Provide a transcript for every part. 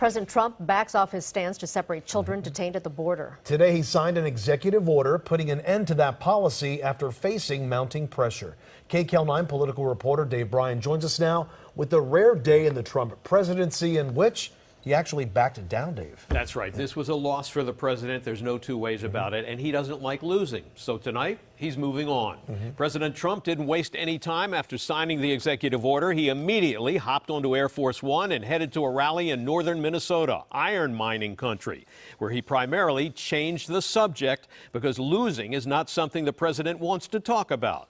President Trump backs off his stance to separate children detained at the border. Today, he signed an executive order putting an end to that policy after facing mounting pressure. KCAL 9 political reporter Dave Bryan joins us now with a rare day in the Trump presidency in which he actually backed it down, Dave. That's right. This was a loss for the president. There's no two ways about it. And he doesn't like losing. So tonight, he's moving on. President Trump didn't waste any time after signing the executive order. He immediately hopped onto Air Force One and headed to a rally in northern Minnesota, iron mining country, where he primarily changed the subject because losing is not something the president wants to talk about.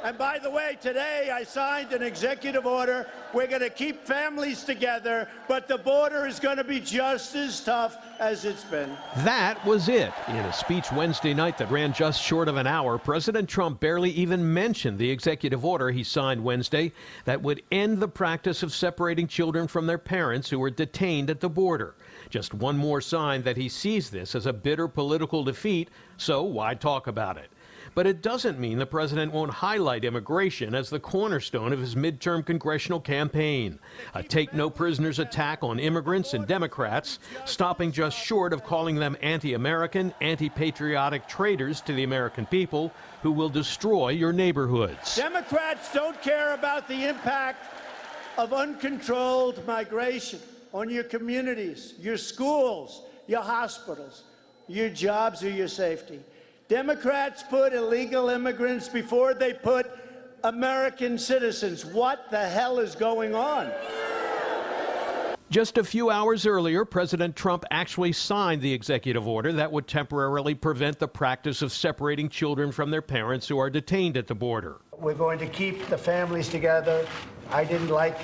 And by the way, today I signed an executive order. We're going to keep families together, but the border is going to be just as tough as it's been. That was it. In a speech Wednesday night that ran just short of an hour, President Trump barely even mentioned the executive order he signed Wednesday that would end the practice of separating children from their parents who were detained at the border. Just one more sign that he sees this as a bitter political defeat, so why talk about it? But it doesn't mean the president won't highlight immigration as the cornerstone of his midterm congressional campaign. A take-no-prisoners attack on immigrants and Democrats, stopping just short of calling them anti-American, anti-patriotic traitors to the American people who will destroy your neighborhoods. Democrats don't care about the impact of uncontrolled migration on your communities, your schools, your hospitals, your jobs, or your safety. Democrats put illegal immigrants before they put American citizens. What the hell is going on? Just a few hours earlier, President Trump actually signed the executive order that would temporarily prevent the practice of separating children from their parents who are detained at the border. We're going to keep the families together. I didn't like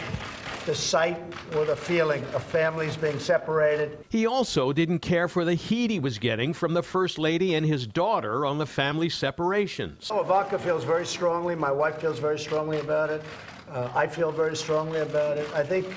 the sight or the feeling of families being separated. He also didn't care for the heat he was getting from the First Lady and his daughter on the family separations. Ivanka feels very strongly. My wife feels very strongly about it. I feel very strongly about it. I think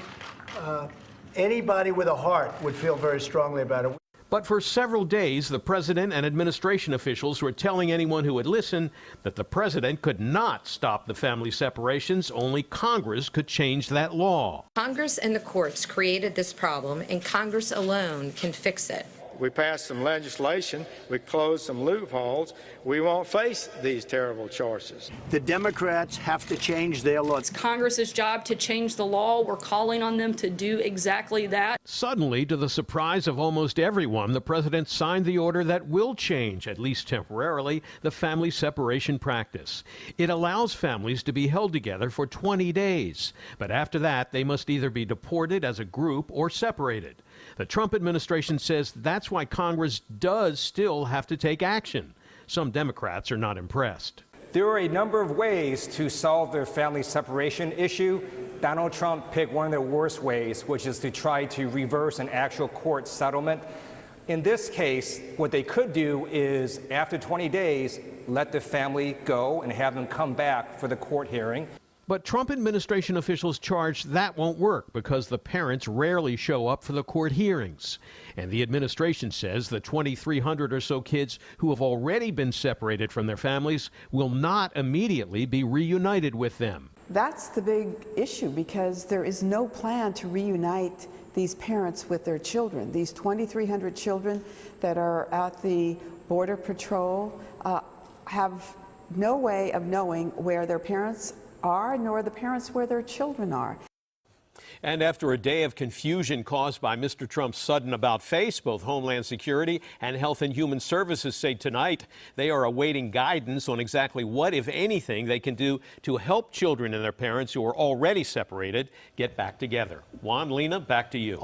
anybody with a heart would feel very strongly about it. But for several days, the president and administration officials were telling anyone who would listen that the president could not stop the family separations. Only Congress could change that law. Congress and the courts created this problem, and Congress alone can fix it. We passed some legislation, we closed some loopholes, we won't face these terrible charges. The Democrats have to change their law. It's Congress's job to change the law. We're calling on them to do exactly that. Suddenly, to the surprise of almost everyone, the president signed the order that will change, at least temporarily, the family separation practice. It allows families to be held together for 20 days. But after that, they must either be deported as a group or separated. The Trump administration says that's why Congress does still have to take action. Some Democrats are not impressed. There are a number of ways to solve the family separation issue. Donald Trump picked one of the worst ways, which is to try to reverse an actual court settlement. In this case, what they could do is, after 20 days, let the family go and have them come back for the court hearing. But Trump administration officials charge that won't work because the parents rarely show up for the court hearings. And the administration says the 2,300 or so kids who have already been separated from their families will not immediately be reunited with them. That's the big issue, because there is no plan to reunite these parents with their children. These 2,300 children that are at the Border Patrol have no way of knowing where their parents are, nor the parents where their children are. And after a day of confusion caused by Mr. Trump's sudden about-face, both Homeland Security and Health and Human Services say tonight they are awaiting guidance on exactly what, if anything, they can do to help children and their parents who are already separated get back together. Juan, Lena, back to you.